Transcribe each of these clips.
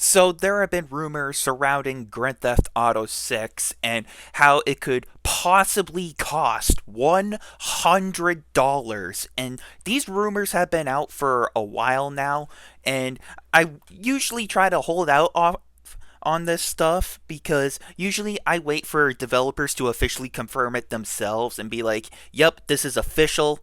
So there have been rumors surrounding Grand Theft Auto 6 and how it could possibly cost $100. And these rumors have been out for a while now, and I usually try to hold out on this stuff because usually I wait for developers to officially confirm it themselves and be like, "Yep, this is official."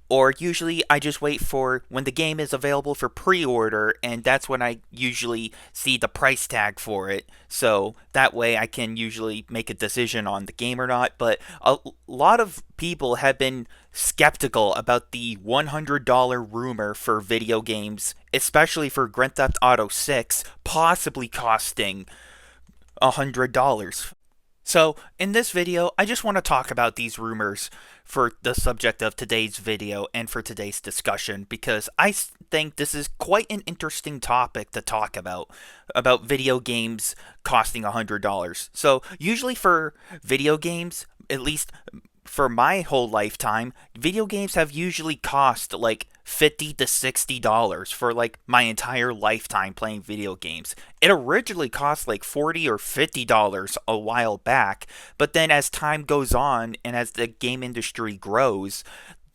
Or usually I just wait for when the game is available for pre-order, and that's when I usually see the price tag for it. So that way I can usually make a decision on the game or not. But a lot of people have been skeptical about the $100 rumor for video games, especially for Grand Theft Auto 6 possibly costing $100. So, in this video, I just want to talk about these rumors for the subject of today's video and for today's discussion because think this is quite an interesting topic to talk about video games costing $100. So, usually for video games, at least for my whole lifetime, video games have usually cost like $50 to $60 for like my entire lifetime playing video games. It originally cost like $40 or $50 a while back, but then as time goes on and as the game industry grows,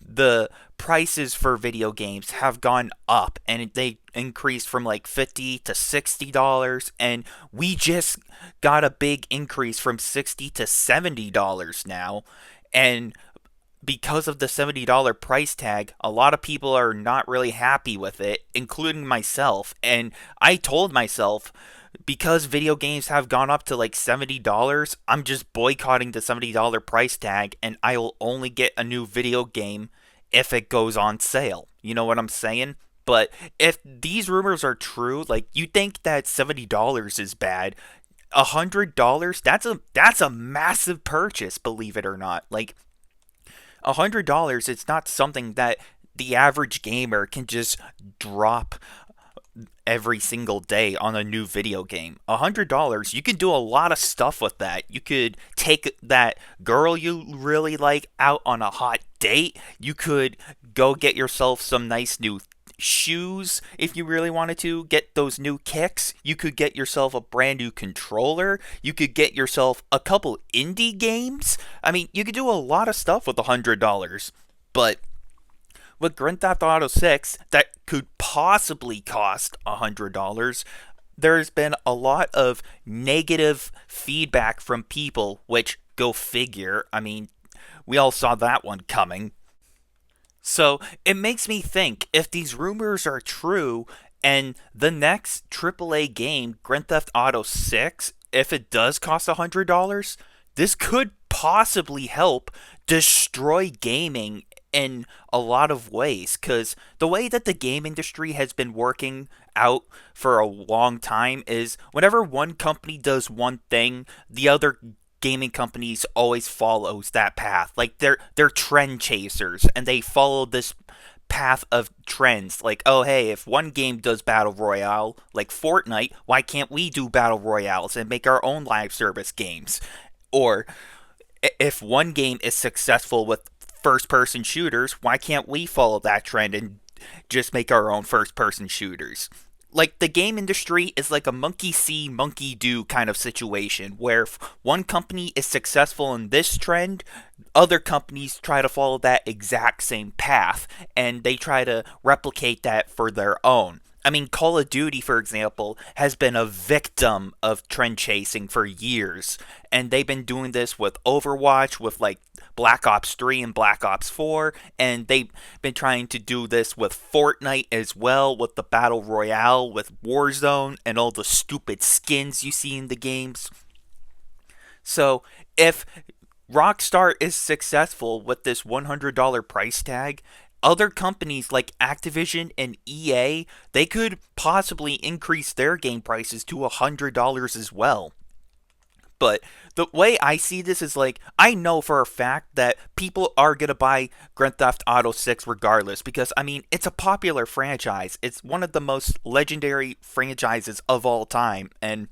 the prices for video games have gone up and they increased from like $50 to $60, and we just got a big increase from $60 to $70 now. And because of the $70 price tag, a lot of people are not really happy with it, including myself. And I told myself, because video games have gone up to like $70, I'm just boycotting the $70 price tag and I will only get a new video game if it goes on sale. You know what I'm saying? But if these rumors are true, like you think that $70 is bad, $100, that's a massive purchase, believe it or not. Like $100, it's not something that the average gamer can just drop every single day on a new video game. $100, you can do a lot of stuff with that. You could take that girl you really like out on a hot date. You could go get yourself some nice new shoes if you really wanted to get those new kicks. You could get yourself a brand new controller. You could get yourself a couple indie games. I mean, you could do a lot of stuff with $100. But with Grand Theft Auto 6 that could possibly cost $100, there's been a lot of negative feedback from people, which go figure. I mean, we all saw that one coming. So it makes me think, if these rumors are true and the next AAA game, Grand Theft Auto 6, if it does cost $100, this could possibly help destroy gaming in a lot of ways. Because the way that the game industry has been working out for a long time is whenever one company does one thing, the other gaming companies always follows that path. Like they're trend chasers and they follow this path of trends. Like, oh hey, if one game does battle royale like Fortnite, why can't we do battle royales and make our own live service games? Or if one game is successful with first person shooters, why can't we follow that trend and just make our own first person shooters? Like the game industry is like a monkey see, monkey do kind of situation where if one company is successful in this trend, other companies try to follow that exact same path and they try to replicate that for their own. I mean, Call of Duty, for example, has been a victim of trend chasing for years. And they've been doing this with Overwatch, with like Black Ops 3 and Black Ops 4. And they've been trying to do this with Fortnite as well, with the Battle Royale, with Warzone, and all the stupid skins you see in the games. So, if Rockstar is successful with this $100 price tag, other companies like Activision and EA, they could possibly increase their game prices to $100 as well. But the way I see this is like, I know for a fact that people are going to buy Grand Theft Auto 6 regardless because, I mean, it's a popular franchise. It's one of the most legendary franchises of all time. And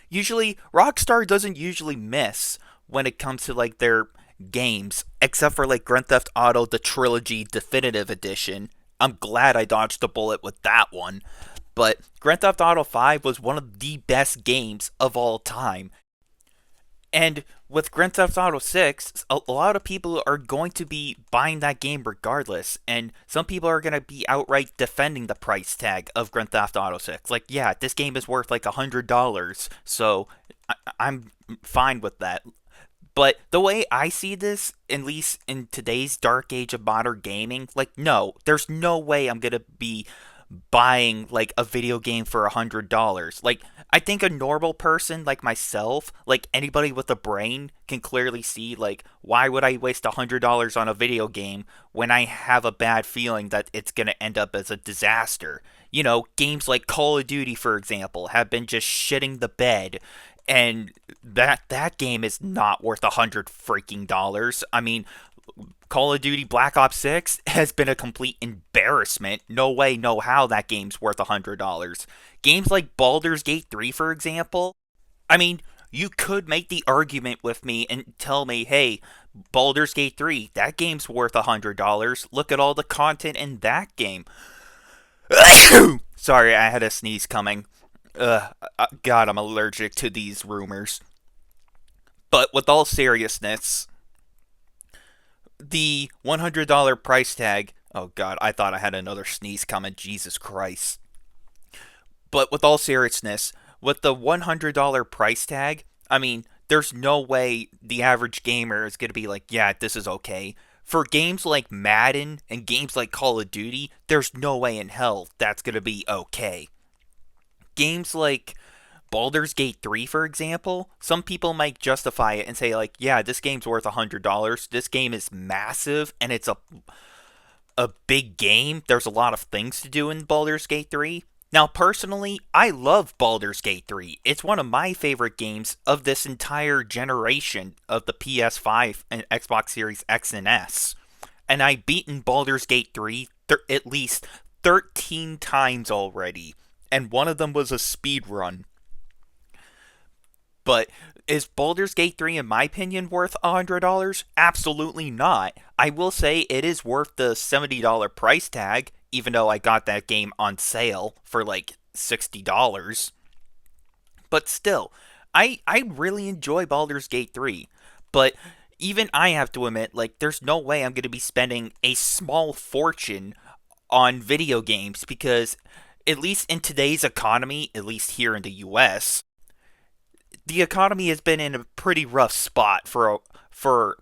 usually, Rockstar doesn't usually miss when it comes to like their games, except for like Grand Theft Auto the Trilogy Definitive Edition. I'm glad I dodged the bullet with that one. but Grand Theft Auto 5 was one of the best games of all time. And with Grand Theft Auto 6, a lot of people are going to be buying that game regardless. And some people are going to be outright defending the price tag of Grand Theft Auto 6. Like, yeah, this game is worth like $100. So I'm fine with that. But the way I see this, at least in today's dark age of modern gaming, like, no, there's no way I'm going to be buying like a video game for $100. Like, I think a normal person like myself, like anybody with a brain, can clearly see like why would I waste $100 on a video game when I have a bad feeling that it's gonna end up as a disaster. You know, games like Call of Duty, for example, have been just shitting the bed, and that game is not worth $100 freaking. I mean, Call of Duty Black Ops 6 has been a complete embarrassment. No way, no how that game's worth $100. Games like Baldur's Gate 3, for example, I mean, you could make the argument with me and tell me, hey, Baldur's Gate 3, that game's worth $100. Look at all the content in that game. Sorry, I had a sneeze coming. God, I'm allergic to these rumors. But with all seriousness, the $100 price tag. Oh god, I thought I had another sneeze coming. Jesus Christ. But with all seriousness, with the $100 price tag, I mean, there's no way the average gamer is going to be like, yeah, this is okay. For games like Madden and games like Call of Duty, there's no way in hell that's going to be okay. Games like Baldur's Gate 3, for example, some people might justify it and say, like, yeah, this game's worth $100. This game is massive and it's a big game. There's a lot of things to do in Baldur's Gate 3. Now, personally, I love Baldur's Gate 3. It's one of my favorite games of this entire generation of the PS5 and Xbox Series X and S. And I've beaten Baldur's Gate 3 at least 13 times already. And one of them was a speed run. But is Baldur's Gate 3, in my opinion, worth $100? Absolutely not. I will say it is worth the $70 price tag, even though I got that game on sale for like $60. But still, I really enjoy Baldur's Gate 3. But even I have to admit, like, there's no way I'm going to be spending a small fortune on video games because, at least in today's economy, at least here in the US, the economy has been in a pretty rough spot for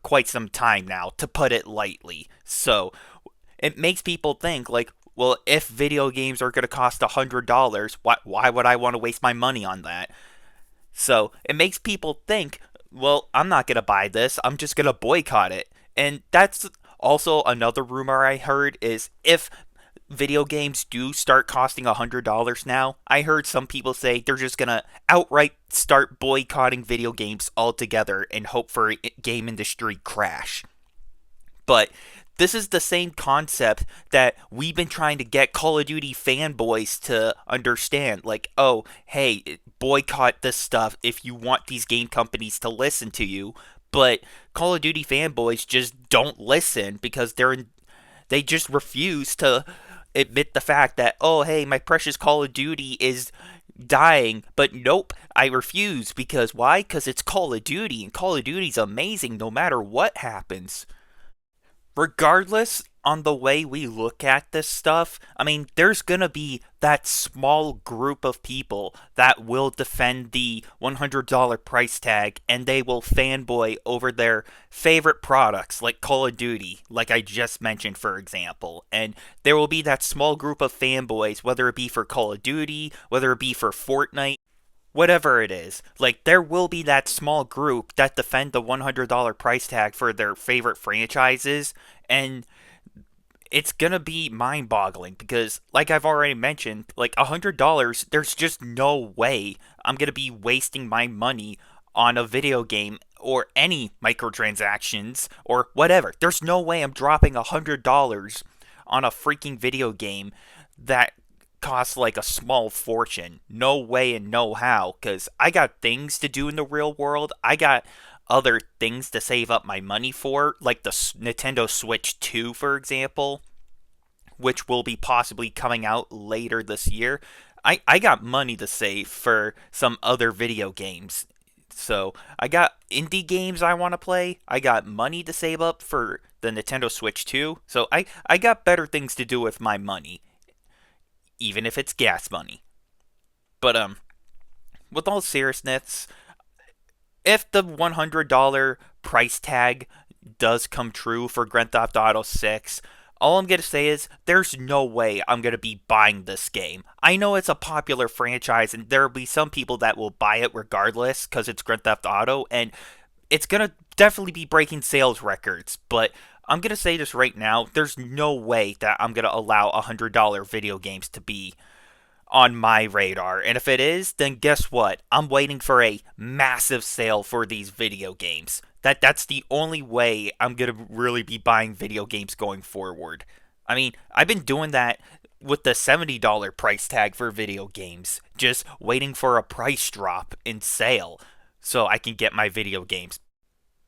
quite some time now, to put it lightly. So it makes people think like, well, if video games are going to cost $100, why would I want to waste my money on that? So it makes people think, well, I'm not going to buy this. I'm just going to boycott it. And that's also another rumor I heard is if video games do start costing $100 now, I heard some people say they're just gonna outright start boycotting video games altogether and hope for a game industry crash. But this is the same concept that we've been trying to get Call of Duty fanboys to understand. Like, oh, hey, boycott this stuff if you want these game companies to listen to you. But Call of Duty fanboys just don't listen because they just refuse to admit the fact that, oh, hey, my precious Call of Duty is dying, but nope, I refuse. Because why? Because it's Call of Duty, and Call of Duty's amazing no matter what happens. Regardless on the way we look at this stuff, I mean, there's gonna be that small group of people that will defend the $100 price tag and they will fanboy over their favorite products like Call of Duty, like I just mentioned, for example. And there will be that small group of fanboys, whether it be for Call of Duty, whether it be for Fortnite, whatever it is. Like, there will be that small group that defend the $100 price tag for their favorite franchises, and it's gonna be mind-boggling because, like I've already mentioned, like $100, there's just no way I'm gonna be wasting my money on a video game or any microtransactions or whatever. There's no way I'm dropping $100 on a freaking video game that costs like a small fortune. No way and no how, because I got things to do in the real world. I got other things to save up my money for, like the Nintendo Switch 2, for example, which will be possibly coming out later this year. I got money to save for some other video games. So I got indie games I want to play. I got money to save up for the Nintendo Switch 2. So I got better things to do with my money, even if it's gas money. But with all seriousness, if the $100 price tag does come true for Grand Theft Auto 6, all I'm going to say is there's no way I'm going to be buying this game. I know it's a popular franchise and there will be some people that will buy it regardless because it's Grand Theft Auto and it's going to definitely be breaking sales records, but I'm going to say this right now, there's no way that I'm going to allow $100 video games to be on my radar. And if it is, then guess what? I'm waiting for a massive sale for these video games. That's the only way I'm going to really be buying video games going forward. I mean, I've been doing that with the $70 price tag for video games, just waiting for a price drop in sale so I can get my video games.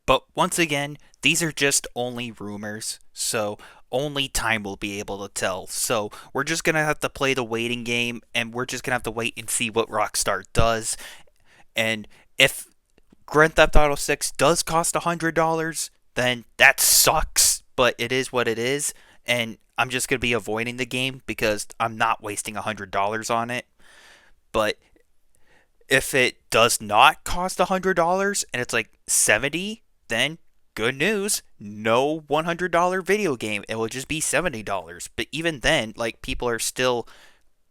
But once again, these are just only rumors, so only time will be able to tell. So we're just gonna have to play the waiting game, and we're just gonna have to wait and see what Rockstar does. And if Grand Theft Auto 6 does cost $100, then that sucks, but it is what it is. And I'm just gonna be avoiding the game because I'm not wasting $100 on it. But if it does not cost $100 and it's like 70, then good news, no $100 video game. It will just be $70. But even then, like people are still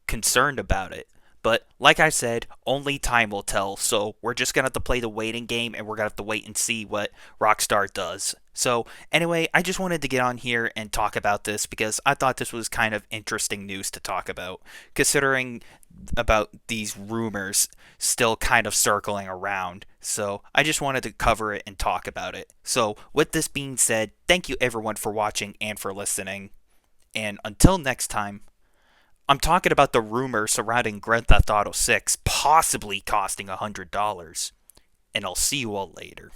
concerned about it. But like I said, only time will tell. So we're just going to have to play the waiting game and we're going to have to wait and see what Rockstar does. So, anyway, I just wanted to get on here and talk about this because I thought this was kind of interesting news to talk about, considering about these rumors still kind of circling around. So, I just wanted to cover it and talk about it. So, with this being said, thank you everyone for watching and for listening. And until next time, I'm talking about the rumor surrounding Grand Theft Auto 6 possibly costing $100. And I'll see you all later.